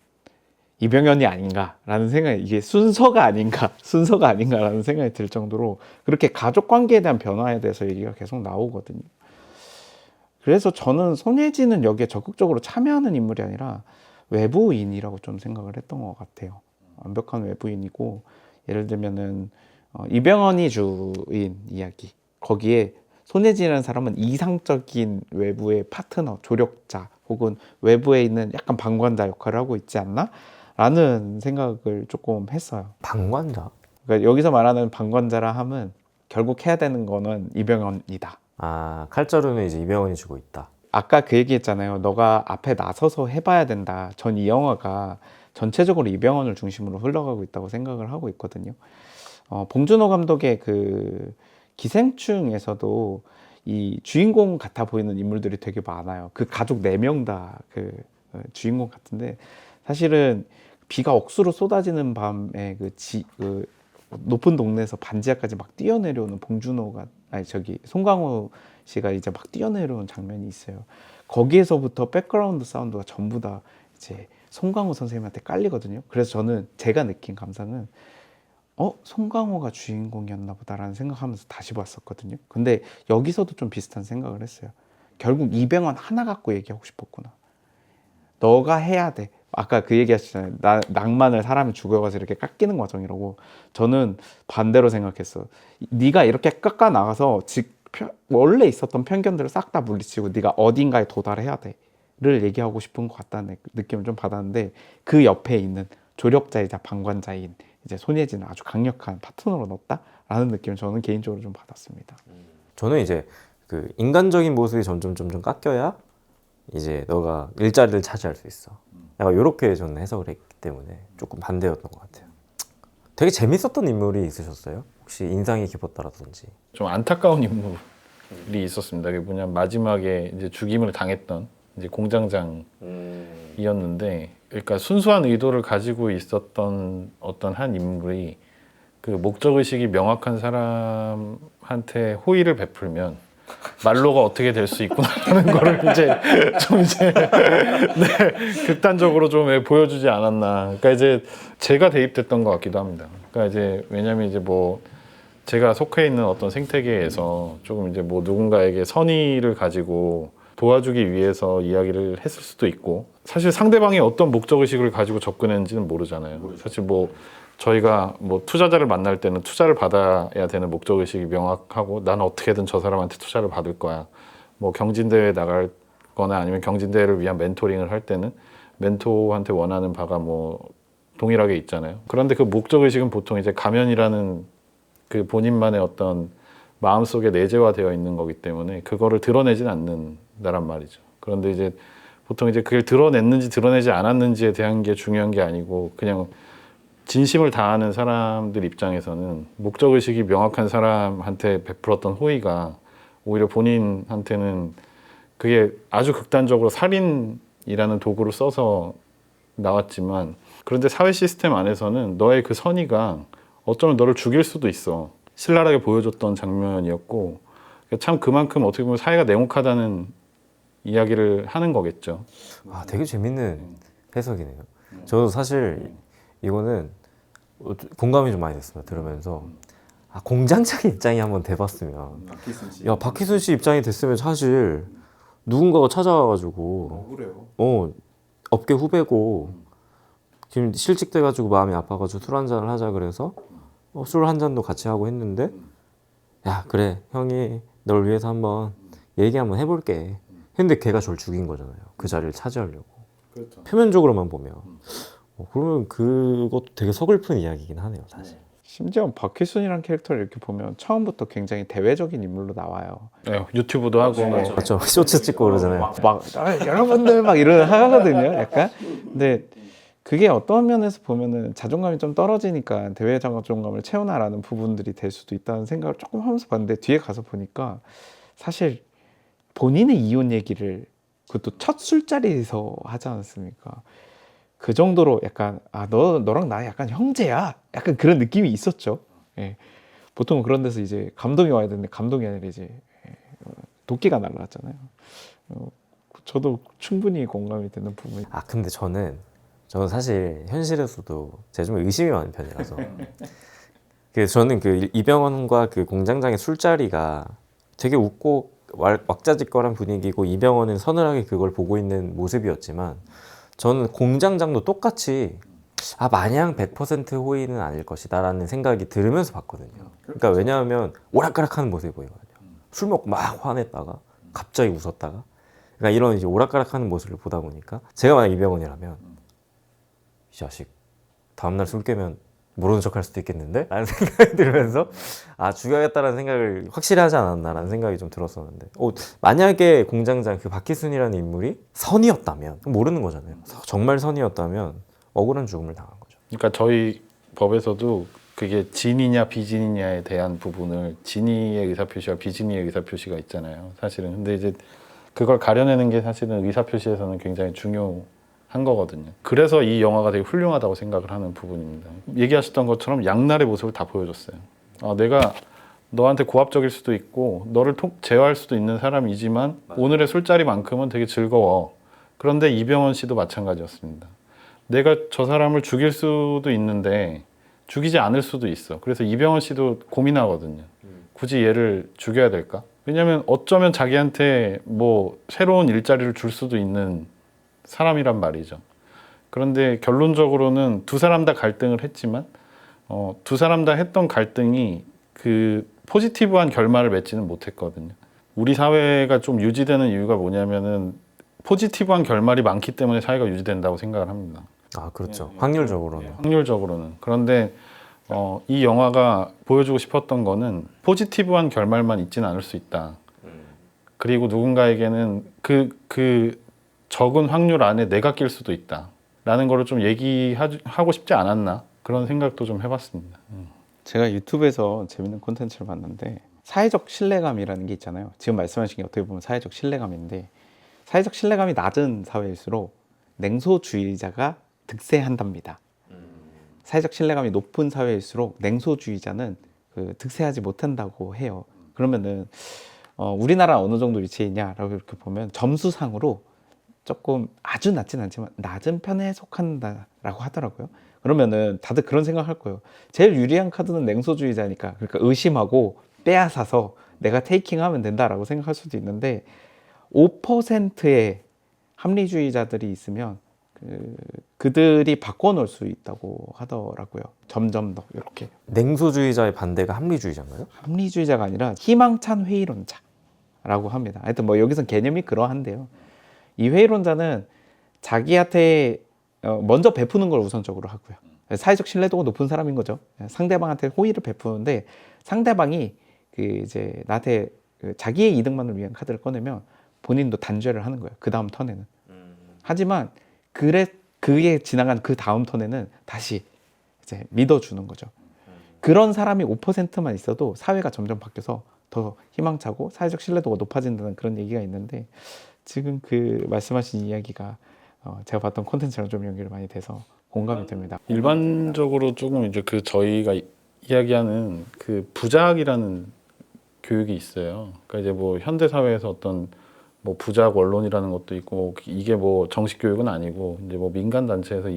이병헌이 아닌가라는 생각이 이게 순서가 아닌가라는 생각이 들 정도로 그렇게 가족 관계에 대한 변화에 대해서 얘기가 계속 나오거든요. 그래서 저는 손예진은 여기에 적극적으로 참여하는 인물이 아니라 외부인이라고 좀 생각을 했던 것 같아요. 완벽한 외부인이고 예를 들면은 이병헌이 주인 이야기 거기에 손예진이라는 사람은 이상적인 외부의 파트너, 조력자 혹은 외부에 있는 약간 방관자 역할을 하고 있지 않나? 라는 생각을 조금 했어요. 방관자? 그러니까 여기서 말하는 방관자라 함은 결국 해야 되는 거는 이병헌이다. 칼자루는 이제 이병헌이 주고 있다. 아까 그 얘기했잖아요. 너가 앞에 나서서 해봐야 된다. 전 이 영화가 전체적으로 이병헌을 중심으로 흘러가고 있다고 생각을 하고 있거든요. 봉준호 감독의 그 기생충에서도 이 주인공 같아 보이는 인물들이 되게 많아요. 그 가족 4명 다 그 주인공 같은데 사실은 비가 억수로 쏟아지는 밤에 그 높은 동네에서 반지하까지 막 뛰어내려오는 송강호 씨가 이제 막 뛰어내려오는 장면이 있어요. 거기에서부터 백그라운드 사운드가 전부 다 이제 송강호 선생님한테 깔리거든요. 그래서 저는 제가 느낀 감상은 송강호가 주인공이었나 보다라는 생각하면서 다시 봤었거든요. 근데 여기서도 좀 비슷한 생각을 했어요. 결국 이병헌 하나 갖고 얘기하고 싶었구나. 너가 해야 돼. 아까 그 얘기 하셨잖아요. 낭만을 사람이 죽어가서 이렇게 깎이는 과정이라고. 저는 반대로 생각했어. 네가 이렇게 깎아 나가서 원래 있었던 편견들을 싹 다 물리치고 네가 어딘가에 도달해야 돼를 얘기하고 싶은 것 같다는 느낌을 좀 받았는데, 그 옆에 있는 조력자이자 방관자인 이제 손예진을 아주 강력한 파트너로 넣었다라는 느낌을 저는 개인적으로 좀 받았습니다. 저는 이제 그 인간적인 모습이 점점 깎여야 이제 너가 일자리를 차지할 수 있어. 약간 이렇게 저는 해석을 했기 때문에 조금 반대였던 것 같아요. 되게 재밌었던 인물이 있으셨어요? 혹시 인상이 깊었다라든지. 좀 안타까운 인물이 있었습니다. 그게 뭐냐, 마지막에 이제 죽임을 당했던 이제 공장장이었는데, 그러니까 순수한 의도를 가지고 있었던 어떤 한 인물이 그 목적 의식이 명확한 사람한테 호의를 베풀면 말로가 어떻게 될 수 있구나라는 거를 이제 네, 극단적으로 좀 보여주지 않았나. 그러니까 이제 제가 대입됐던 것 같기도 합니다. 그러니까 이제 왜냐면 이제 뭐 제가 속해 있는 어떤 생태계에서 조금 이제 뭐 누군가에게 선의를 가지고 도와주기 위해서 이야기를 했을 수도 있고, 사실 상대방이 어떤 목적 의식을 가지고 접근했는지는 모르잖아요. 사실 뭐 저희가 뭐 투자자를 만날 때는 투자를 받아야 되는 목적 의식이 명확하고, 나는 어떻게든 저 사람한테 투자를 받을 거야. 뭐 경진대회에 나갈 거나 아니면 경진대회를 위한 멘토링을 할 때는 멘토한테 원하는 바가 뭐 동일하게 있잖아요. 그런데 그 목적 의식은 보통 이제 가면이라는 그 본인만의 어떤 마음속에 내재화되어 있는 거기 때문에 그거를 드러내진 않는다란 말이죠. 그런데 이제 보통 이제 그걸 드러냈는지 드러내지 않았는지에 대한 게 중요한 게 아니고, 그냥 진심을 다하는 사람들 입장에서는 목적 의식이 명확한 사람한테 베풀었던 호의가 오히려 본인한테는 그게 아주 극단적으로 살인이라는 도구를 써서 나왔지만, 그런데 사회 시스템 안에서는 너의 그 선의가 어쩌면 너를 죽일 수도 있어. 신랄하게 보여줬던 장면이었고, 참 그만큼 어떻게 보면 사회가 냉혹하다는 이야기를 하는 거겠죠. 아, 되게 재밌는 해석이네요. 저도 사실 이거는 공감이 좀 많이 됐습니다. 들으면서 아, 공장장 입장이 한번 돼봤으면, 야, 박희순 씨 입장이 됐으면 사실 누군가가 찾아와가지고 업계 후배고 지금 실직돼가지고 마음이 아파가지고 술 한잔을 하자 그래서 술 한 잔도 같이 하고 했는데, 야, 그래, 형이 널 위해서 한번 얘기 한번 해볼게 했는데 걔가 저를 죽인 거잖아요. 그 자리를 차지하려고. 그렇죠. 표면적으로만 보면 그러면 그것도 되게 서글픈 이야기긴 하네요, 사실. 심지어 박희순이라는 캐릭터를 이렇게 보면 처음부터 굉장히 대외적인 인물로 나와요. 네, 유튜브도 하고 맞죠? 쇼츠 찍고 그러잖아요. 여러분들 막 이러는 하거든요. 약간. 근데 그게 어떤 면에서 보면은 자존감이 좀 떨어지니까 대외 자존감을 채우나라는 부분들이 될 수도 있다는 생각을 조금 하면서 봤는데, 뒤에 가서 보니까 사실 본인의 이혼 얘기를 그것도 첫 술자리에서 하지 않았습니까? 그 정도로 약간 너랑 나 약간 형제야, 약간 그런 느낌이 있었죠. 예. 보통 그런 데서 이제 감동이 와야 되는데 감동이 아니라 이제 도끼가 날라왔잖아요. 저도 충분히 공감이 되는 부분이. 아, 근데 저는 사실 현실에서도 제가 좀 의심이 많은 편이라서 저는 그 이병헌과 그 공장장의 술자리가 되게 웃고 왁자지껄한 분위기고, 이병헌은 서늘하게 그걸 보고 있는 모습이었지만, 저는 공장장도 똑같이 마냥 100% 호의는 아닐 것이다 라는 생각이 들으면서 봤거든요. 그러니까 왜냐하면 오락가락하는 모습이 보이거든요. 술 먹고 막 화냈다가 갑자기 웃었다가, 그러니까 이런 이제 오락가락하는 모습을 보다 보니까, 제가 만약 이병헌이라면 이 자식 다음날 술 깨면 모르는 척 할 수도 있겠는데? 라는 생각이 들면서 죽여야겠다라는 생각을 확실히 하지 않았나라는 생각이 좀 들었었는데, 만약에 공장장 그 박희순이라는 인물이 선이었다면, 모르는 거잖아요. 정말 선이었다면 억울한 죽음을 당한 거죠. 그러니까 저희 법에서도 그게 진이냐 비진이냐에 대한 부분을, 진이의 의사표시와 비진이의 의사표시가 있잖아요, 사실은. 근데 이제 그걸 가려내는 게 사실은 의사표시에서는 굉장히 중요한 거거든요. 그래서 이 영화가 되게 훌륭하다고 생각을 하는 부분입니다. 얘기하셨던 것처럼 양날의 모습을 다 보여줬어요. 내가 너한테 고압적일 수도 있고 너를 제어할 수도 있는 사람이지만 오늘의 술자리만큼은 되게 즐거워. 그런데 이병헌 씨도 마찬가지였습니다. 내가 저 사람을 죽일 수도 있는데 죽이지 않을 수도 있어. 그래서 이병헌 씨도 고민하거든요. 굳이 얘를 죽여야 될까? 왜냐면 어쩌면 자기한테 뭐 새로운 일자리를 줄 수도 있는 사람이란 말이죠. 그런데 결론적으로는 두 사람 다 갈등을 했지만 두 사람 다 했던 갈등이 그 포지티브한 결말을 맺지는 못했거든요. 우리 사회가 좀 유지되는 이유가 뭐냐면은 포지티브한 결말이 많기 때문에 사회가 유지된다고 생각을 합니다. 아, 그렇죠. 확률적으로는. 확률적으로는. 그런데 이 영화가 보여주고 싶었던 거는 포지티브한 결말만 있지는 않을 수 있다. 그리고 누군가에게는 그 적은 확률 안에 내가 낄 수도 있다. 라는 거를 좀 얘기하고 싶지 않았나. 그런 생각도 좀 해봤습니다. 제가 유튜브에서 재밌는 콘텐츠를 봤는데 사회적 신뢰감이라는 게 있잖아요. 지금 말씀하신 게 어떻게 보면 사회적 신뢰감인데 사회적 신뢰감이 낮은 사회일수록 냉소주의자가 득세한답니다. 사회적 신뢰감이 높은 사회일수록 냉소주의자는 득세하지 못한다고 해요. 그러면은 우리나라 어느 정도 위치에 있냐라고 이렇게 보면 점수상으로 조금 아주 낮진 않지만 낮은 편에 속한다라고 하더라고요. 그러면은 다들 그런 생각할 거예요. 제일 유리한 카드는 냉소주의자니까, 그러니까 의심하고 빼앗아서 내가 테이킹하면 된다라고 생각할 수도 있는데 5%의 합리주의자들이 있으면 그들이 바꿔놓을 수 있다고 하더라고요. 점점 더 이렇게. 냉소주의자의 반대가 합리주의자인가요? 합리주의자가 아니라 희망찬 회의론자라고 합니다. 하여튼 뭐 여기선 개념이 그러한데요. 이 회의론자는 자기한테 먼저 베푸는 걸 우선적으로 하고요. 사회적 신뢰도가 높은 사람인 거죠. 상대방한테 호의를 베푸는데 상대방이 이제 나한테 자기의 이득만을 위한 카드를 꺼내면 본인도 단죄를 하는 거예요. 그 다음 턴에는. 하지만 그게 지나간 그 다음 턴에는 다시 이제 믿어주는 거죠. 그런 사람이 5%만 있어도 사회가 점점 바뀌어서 더 희망차고 사회적 신뢰도가 높아진다는 그런 얘기가 있는데 지금 그 말씀하신 이야기가 제가 봤던 콘텐츠랑 좀 연결이 많이 돼서 공감이 됩니다. 일반적으로 조금 이제 저희가 이야기하는 그 부자학이라는 교육이 있어요. 그러니까 이제 뭐 현대 사회에서 어떤 뭐 부자학 원론이라는 것도 있고 이게 뭐 정식 교육은 아니고 이제 뭐 민간 단체에서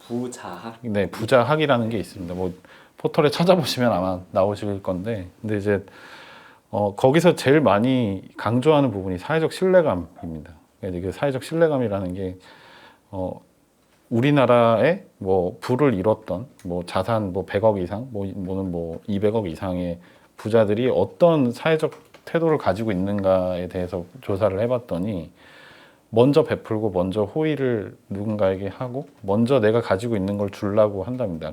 부자학? 네, 부자학이라는 게 있습니다. 뭐 포털에 찾아보시면 아마 나오실 건데, 근데 이제 거기서 제일 많이 강조하는 부분이 사회적 신뢰감입니다. 그러니까 이제 그 사회적 신뢰감이라는 게 우리나라에 뭐 부를 이뤘던 뭐 자산 뭐 100억 이상, 뭐는 뭐 200억 이상의 부자들이 어떤 사회적 태도를 가지고 있는가에 대해서 조사를 해봤더니 먼저 베풀고 먼저 호의를 누군가에게 하고 먼저 내가 가지고 있는 걸 주려고 한답니다.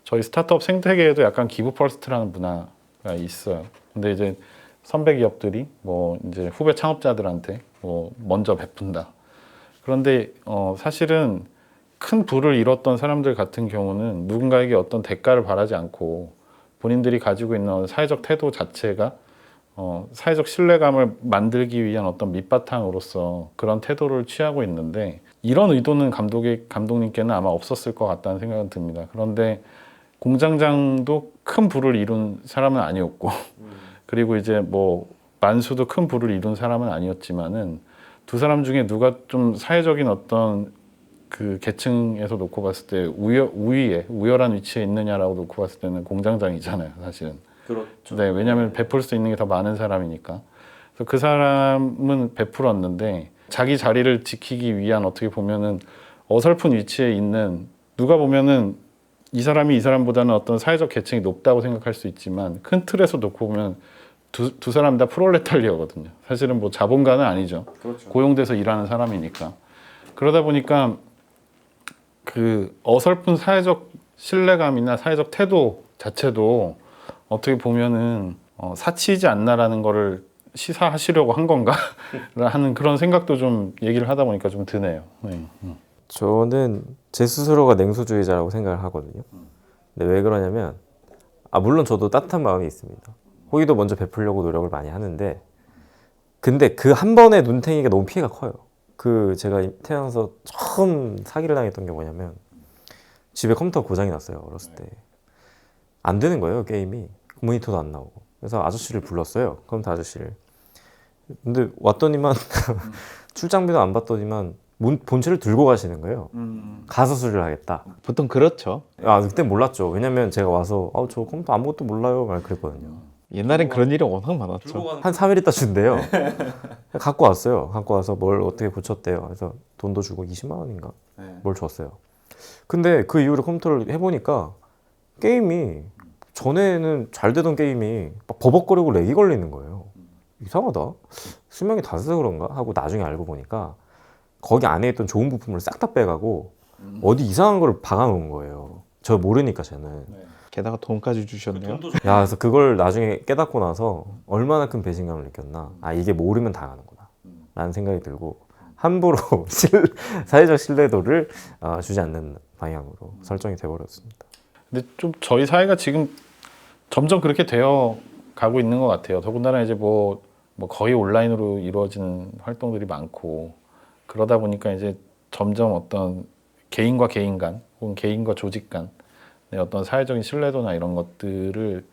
저희 스타트업 생태계에도 약간 기브 퍼스트라는 문화가 있어요. 근데 이제 선배 기업들이 뭐 이제 후배 창업자들한테 뭐 먼저 베푼다. 그런데 사실은 큰 부를 이뤘던 사람들 같은 경우는 누군가에게 어떤 대가를 바라지 않고 본인들이 가지고 있는 사회적 태도 자체가 사회적 신뢰감을 만들기 위한 어떤 밑바탕으로서 그런 태도를 취하고 있는데 이런 의도는 감독님께는 아마 없었을 것 같다는 생각은 듭니다. 그런데 공장장도 큰 부를 이룬 사람은 아니었고 그리고 이제 뭐 만수도 큰 부를 이룬 사람은 아니었지만은 두 사람 중에 누가 좀 사회적인 어떤 그 계층에서 놓고 봤을 때 우열한 위치에 있느냐라고 놓고 봤을 때는 공장장이잖아요, 사실은. 그렇죠. 네, 왜냐하면 베풀 수 있는 게 더 많은 사람이니까. 그래서 그 사람은 베풀었는데 자기 자리를 지키기 위한 어떻게 보면은 어설픈 위치에 있는 누가 보면은 이 사람보다는 어떤 사회적 계층이 높다고 생각할 수 있지만 큰 틀에서 놓고 보면 두 사람 다 프롤레타리아거든요. 사실은 뭐 자본가는 아니죠. 그렇죠. 고용돼서 일하는 사람이니까. 그러다 보니까 그 어설픈 사회적 신뢰감이나 사회적 태도 자체도 어떻게 보면은 사치이지 않나라는 거를 시사하시려고 한 건가 하는 그런 생각도 좀 얘기를 하다 보니까 좀 드네요. 네. 저는 제 스스로가 냉소주의자라고 생각을 하거든요. 근데 왜 그러냐면 물론 저도 따뜻한 마음이 있습니다. 호의도 먼저 베풀려고 노력을 많이 하는데 근데 그 한 번의 눈탱이가 너무 피해가 커요. 제가 태어나서 처음 사기를 당했던 게 뭐냐면 집에 컴퓨터 고장이 났어요. 어렸을 때. 안 되는 거예요, 게임이. 모니터도 안 나오고. 그래서 아저씨를 불렀어요. 컴퓨터 아저씨를. 근데 왔더니만 출장비도 안 받더니만 본체를 들고 가시는 거예요. 가서 수리를 하겠다. 보통 그렇죠. 아 그때 몰랐죠. 왜냐면 제가 와서 저 컴퓨터 아무것도 몰라요 말 그랬거든요. 옛날엔 그런 일이 워낙 많았죠. 한 3일 있다 준대요. 갖고 왔어요. 갖고 와서 뭘 어떻게 고쳤대요. 그래서 돈도 주고 20만 원인가 뭘 줬어요. 근데 그 이후로 컴퓨터를 해보니까 게임이 전에는 잘 되던 게임이 막 버벅거리고 렉이 걸리는 거예요. 이상하다. 수명이 다 돼서 그런가 하고 나중에 알고 보니까 거기 안에 있던 좋은 부품을 싹 다 빼가고 어디 이상한 걸 박아놓은 거예요. 저 모르니까 저는. 게다가 돈까지 주셨네요. 야, 그래서 그걸 나중에 깨닫고 나서 얼마나 큰 배신감을 느꼈나. 아, 이게 모르면 당하는구나. 라는 생각이 들고 함부로 사회적 신뢰도를 주지 않는 방향으로 설정이 돼버렸습니다. 근데 좀 저희 사회가 지금 점점 그렇게 되어 가고 있는 것 같아요. 더군다나 이제 뭐 거의 온라인으로 이루어지는 활동들이 많고 그러다 보니까 이제 점점 어떤 개인과 개인 간 혹은 개인과 조직 간의 어떤 사회적인 신뢰도나 이런 것들을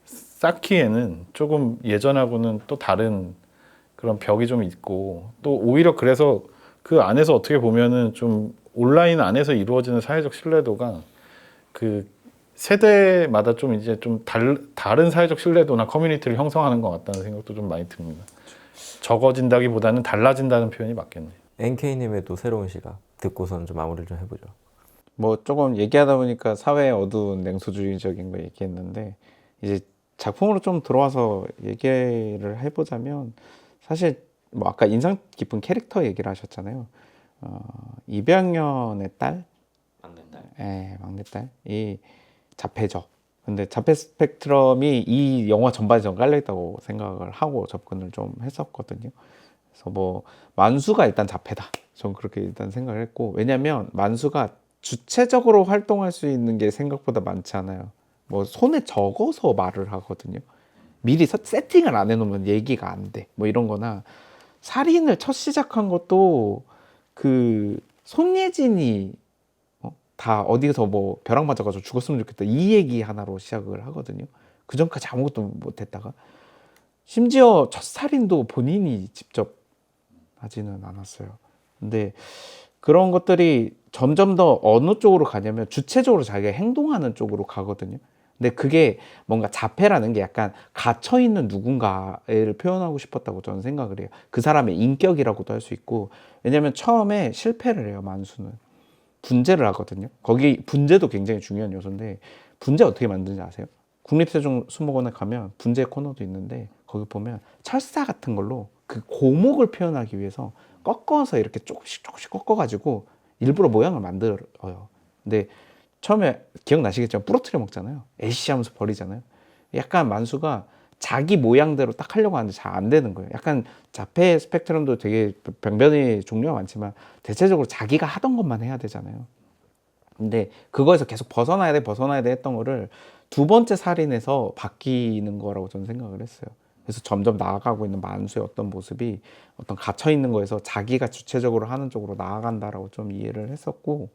쌓기에는 조금 예전하고는 또 다른 그런 벽이 좀 있고 또 오히려 그래서 그 안에서 어떻게 보면은 좀 온라인 안에서 이루어지는 사회적 신뢰도가 그 세대마다 좀 이제 좀 다른 사회적 신뢰도나 커뮤니티를 형성하는 것 같다는 생각도 좀 많이 듭니다. 적어진다기보다는 달라진다는 표현이 맞겠네요. NK님의 또 새로운 시각 듣고선 좀 마무리를 좀 해보죠. 뭐 조금 얘기하다 보니까 사회의 어두운 냉소주의적인 거 얘기했는데 이제 작품으로 좀 들어와서 얘기를 해보자면 사실 뭐 아까 인상 깊은 캐릭터 얘기를 하셨잖아요. 이병현의 딸, 막내딸. 예, 막내딸이 자폐죠. 근데 자폐 스펙트럼이 이 영화 전반에 좀 깔려있다고 생각을 하고 접근을 좀 했었거든요. 그래서 뭐 만수가 일단 자폐다. 전 그렇게 일단 생각을 했고 왜냐면 만수가 주체적으로 활동할 수 있는 게 생각보다 많지 않아요. 뭐 손에 적어서 말을 하거든요. 미리 세팅을 안 해놓으면 얘기가 안 돼. 뭐 이런 거나 살인을 첫 시작한 것도 그 손예진이 다 어디서 뭐 벼락 맞아가지고 죽었으면 좋겠다 이 얘기 하나로 시작을 하거든요. 그 전까지 아무것도 못했다가 심지어 첫 살인도 본인이 직접 하지는 않았어요. 근데 그런 것들이 점점 더 어느 쪽으로 가냐면 주체적으로 자기가 행동하는 쪽으로 가거든요. 근데 그게 뭔가 자폐라는 게 약간 갇혀있는 누군가를 표현하고 싶었다고 저는 생각을 해요. 그 사람의 인격이라고도 할 수 있고 왜냐면 처음에 실패를 해요. 만수는 분재를 하거든요. 거기 분재도 굉장히 중요한 요소인데 분재 어떻게 만드는지 아세요? 국립세종수목원에 가면 분재 코너도 있는데 거기 보면 철사 같은 걸로 그 고목을 표현하기 위해서 꺾어서 이렇게 조금씩 꺾어가지고 일부러 모양을 만들어요. 근데 처음에 기억나시겠죠? 부러뜨려 먹잖아요. 에이씨 하면서 버리잖아요. 약간 만수가 자기 모양대로 딱 하려고 하는데 잘 안 되는 거예요. 약간 자폐 스펙트럼도 되게 병변의 종류가 많지만 대체적으로 자기가 하던 것만 해야 되잖아요. 근데 그거에서 계속 벗어나야 돼 했던 거를 두 번째 살인에서 바뀌는 거라고 저는 생각을 했어요. 그래서 점점 나아가고 있는 만수의 어떤 모습이 어떤 갇혀 있는 거에서 자기가 주체적으로 하는 쪽으로 나아간다라고 좀 이해를 했었고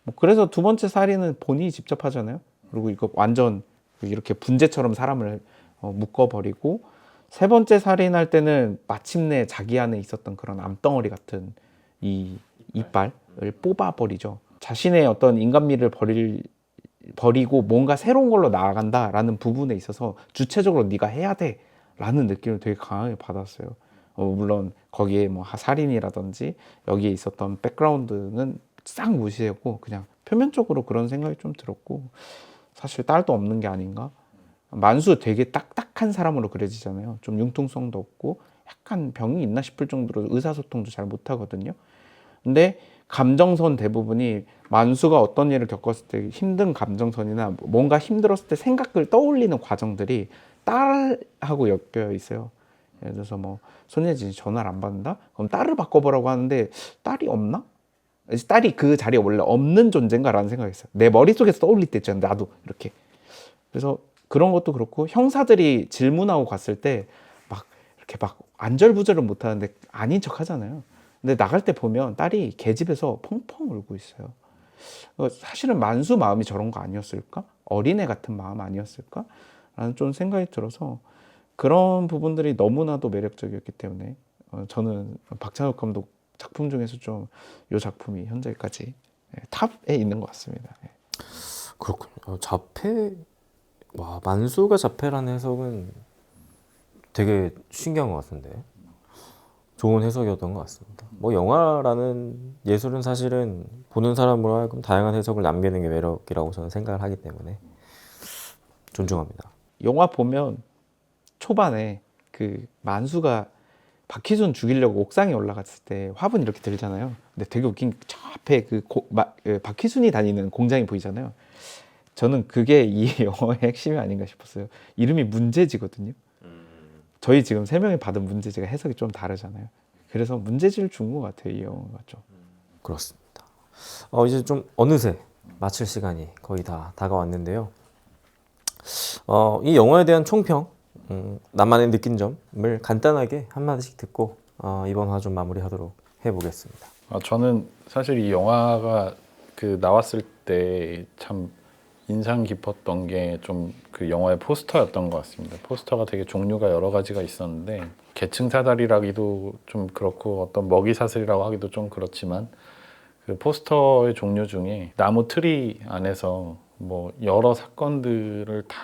뭐 그래서 두 번째 살인은 본인이 직접 하잖아요. 그리고 이거 완전 이렇게 분재처럼 사람을 묶어버리고 세 번째 살인할 때는 마침내 자기 안에 있었던 그런 암덩어리 같은 이 이빨을 뽑아버리죠. 자신의 어떤 인간미를 버리고 뭔가 새로운 걸로 나아간다라는 부분에 있어서 주체적으로 네가 해야 돼 라는 느낌을 되게 강하게 받았어요. 물론 거기에 뭐 살인이라든지 여기에 있었던 백그라운드는 싹 무시하고 그냥 표면적으로 그런 생각이 좀 들었고 사실 딸도 없는 게 아닌가? 만수 되게 딱딱한 사람으로 그려지잖아요. 좀 융통성도 없고 약간 병이 있나 싶을 정도로 의사소통도 잘 못하거든요. 근데 감정선 대부분이 만수가 어떤 일을 겪었을 때 힘든 감정선이나 뭔가 힘들었을 때 생각을 떠올리는 과정들이 딸하고 엮여 있어요. 예를 들어서 뭐 손예진이 전화를 안 받는다? 그럼 딸을 바꿔보라고 하는데 딸이 없나? 딸이 그 자리에 원래 없는 존재인가 라는 생각이 있어요. 내 머릿속에서 떠올릴 때 있잖아요. 나도 이렇게. 그래서 그런 것도 그렇고 형사들이 질문하고 갔을 때 막 이렇게 막 안절부절은 못하는데 아닌 척 하잖아요. 근데 나갈 때 보면 딸이 계집에서 펑펑 울고 있어요. 사실은 만수 마음이 저런 거 아니었을까? 어린애 같은 마음 아니었을까? 라는 좀 생각이 들어서 그런 부분들이 너무나도 매력적이었기 때문에 저는 박찬욱 감독 작품 중에서 좀 이 작품이 현재까지 탑에 있는 것 같습니다. 그렇군요. 자폐, 와, 만수가 자폐라는 해석은 되게 신기한 것 같은데 좋은 해석이었던 것 같습니다. 뭐 영화라는 예술은 사실은 보는 사람으로 하여금 다양한 해석을 남기는 게 매력이라고 저는 생각을 하기 때문에 존중합니다. 영화 보면 초반에 그 만수가 박희순 죽이려고 옥상에 올라갔을 때 화분 이렇게 들잖아요. 근데 되게 웃긴 게 저 앞에 박희순이 다니는 공장이 보이잖아요. 저는 그게 이 영화의 핵심이 아닌가 싶었어요. 이름이 문제지거든요. 저희 지금 3명이 받은 문제지가 해석이 좀 다르잖아요. 그래서 문제지를 준 것 같아요, 이 영화가 좀. 그렇습니다. 이제 좀 어느새 마칠 시간이 거의 다 다가왔는데요. 이 영화에 대한 총평, 나만의 느낀 점을 간단하게 한마디씩 듣고 이번 화 좀 마무리하도록 해보겠습니다. 저는 사실 이 영화가 그 나왔을 때 참 인상 깊었던 게 좀 그 영화의 포스터였던 것 같습니다. 포스터가 되게 종류가 여러 가지가 있었는데 계층 사다리라기도 좀 그렇고 어떤 먹이 사슬이라고 하기도 좀 그렇지만 그 포스터의 종류 중에 나무 트리 안에서 뭐 여러 사건들을 다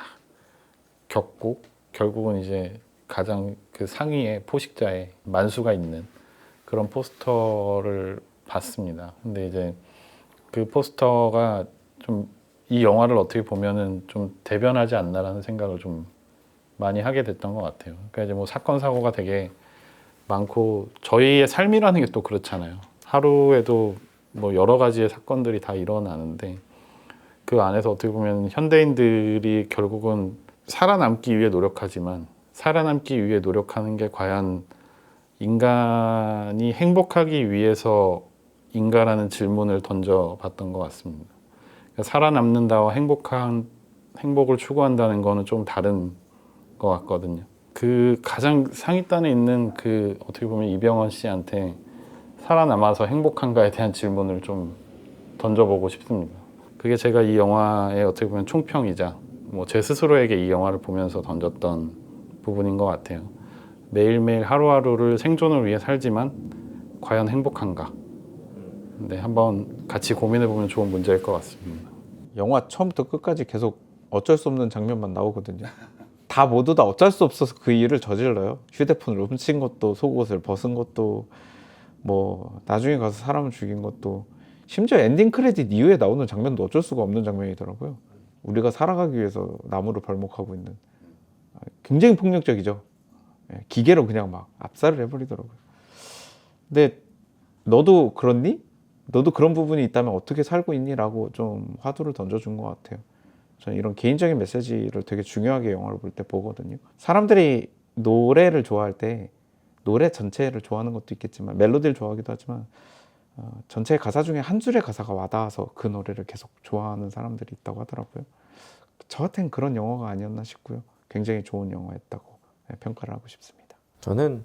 겪고 결국은 이제 가장 그 상위에 포식자의 만수가 있는 그런 포스터를 봤습니다. 근데 이제 그 포스터가 좀 이 영화를 어떻게 보면은 좀 대변하지 않나라는 생각을 좀 많이 하게 됐던 것 같아요. 그러니까 이제 뭐 사건 사고가 되게 많고 저희의 삶이라는 게 또 그렇잖아요. 하루에도 뭐 여러 가지의 사건들이 다 일어나는데 그 안에서 어떻게 보면 현대인들이 결국은 살아남기 위해 노력하지만 살아남기 위해 노력하는 게 과연 인간이 행복하기 위해서인가라는 질문을 던져봤던 것 같습니다. 그러니까 살아남는다와 행복을 추구한다는 거는 좀 다른 것 같거든요. 그 가장 상위단에 있는 그 어떻게 보면 이병헌 씨한테 살아남아서 행복한가에 대한 질문을 좀 던져보고 싶습니다. 그게 제가 이 영화의 어떻게 보면 총평이자 뭐 제 스스로에게 이 영화를 보면서 던졌던 부분인 것 같아요. 매일매일 하루하루를 생존을 위해 살지만 과연 행복한가? 네, 한번 같이 고민해보면 좋은 문제일 것 같습니다. 영화 처음부터 끝까지 계속 어쩔 수 없는 장면만 나오거든요. 다 모두 다 어쩔 수 없어서 그 일을 저질러요. 휴대폰을 훔친 것도, 속옷을 벗은 것도, 뭐 나중에 가서 사람을 죽인 것도, 심지어 엔딩 크레딧 이후에 나오는 장면도 어쩔 수가 없는 장면이더라고요. 우리가 살아가기 위해서 나무를 벌목하고 있는, 굉장히 폭력적이죠. 기계로 그냥 막 압살을 해버리더라고요. 근데 너도 그렇니? 너도 그런 부분이 있다면 어떻게 살고 있니? 라고 좀 화두를 던져준 것 같아요. 저는 이런 개인적인 메시지를 되게 중요하게 영화를 볼 때 보거든요. 사람들이 노래를 좋아할 때 노래 전체를 좋아하는 것도 있겠지만 멜로디를 좋아하기도 하지만 전체 가사 중에 한 줄의 가사가 와닿아서 그 노래를 계속 좋아하는 사람들이 있다고 하더라고요. 저한테는 그런 영화가 아니었나 싶고요. 굉장히 좋은 영화였다고 평가를 하고 싶습니다. 저는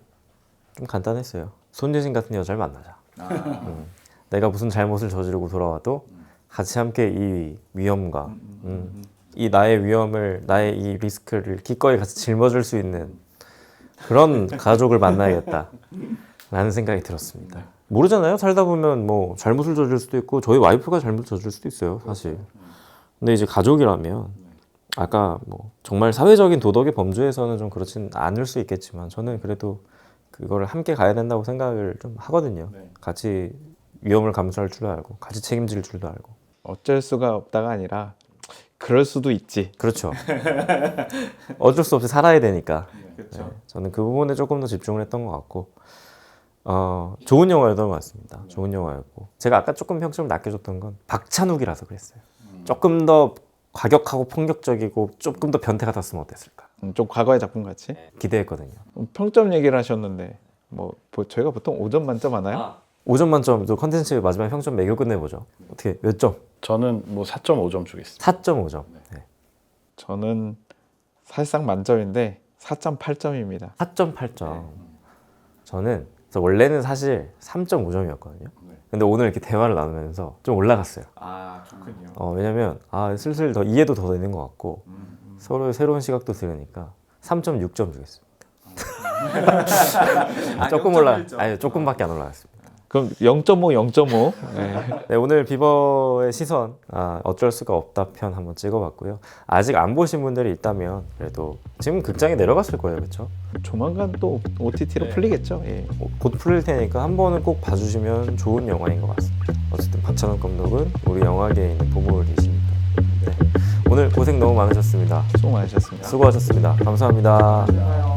좀 간단했어요. 손예진 같은 여자를 만나자. 내가 무슨 잘못을 저지르고 돌아와도 같이 함께 이 위험과 이 나의 위험을, 나의 이 리스크를 기꺼이 같이 짊어질 수 있는 그런 가족을 만나야겠다 라는 생각이 들었습니다. 모르잖아요. 살다 보면 뭐 잘못을 저질 수도 있고 저희 와이프가 잘못을 저질 수도 있어요, 사실. 근데 이제 가족이라면 아까 뭐 정말 사회적인 도덕의 범주에서는 좀 그렇진 않을 수 있겠지만 저는 그래도 그거를 함께 가야 된다고 생각을 좀 하거든요. 같이 위험을 감수할 줄도 알고 같이 책임질 줄도 알고. 어쩔 수가 없다가 아니라 그럴 수도 있지. 그렇죠. 어쩔 수 없이 살아야 되니까. 네, 저는 그 부분에 조금 더 집중을 했던 것 같고 좋은 영화였던 것 같습니다. 좋은 영화였고 제가 아까 조금 평점을 낮게 줬던 건 박찬욱이라서 그랬어요. 조금 더 과격하고 폭력적이고 조금 더 변태 같았으면 어땠을까. 좀 과거의 작품 같이. 기대했거든요. 평점 얘기를 하셨는데 뭐 저희가 보통 5점 만점 하나요? 5점 만점, 또 컨텐츠 마지막 평점 매겨 끝내보죠. 어떻게 몇 점? 저는 뭐 4.5점 주겠습니다. 4.5점. 네. 저는 사실상 만점인데 4.8점입니다. 4.8점. 저는 원래는 사실 3.5점이었거든요. 근데 오늘 이렇게 대화를 나누면서 좀 올라갔어요. 아, 좋군요. 왜냐면 슬슬 더 이해도 더 되는 것 같고 서로의 새로운 시각도 들으니까 3.6점 주겠습니다. 조금 조금밖에 안 올라갔습니다. 그럼 0.5, 0.5. 네. 네, 오늘 비버의 시선 어쩔 수가 없다 편 한번 찍어봤고요. 아직 안 보신 분들이 있다면 그래도 지금 극장에 내려갔을 거예요, 그렇죠? 조만간 또 OTT로 풀리겠죠. 예. 곧 풀릴 테니까 한 번은 꼭 봐주시면 좋은 영화인 것 같습니다. 어쨌든 박찬욱 감독은 우리 영화계에 있는 보물이시니까. 네. 오늘 고생 너무 많으셨습니다. 수고 많으셨습니다. 수고하셨습니다. 감사합니다.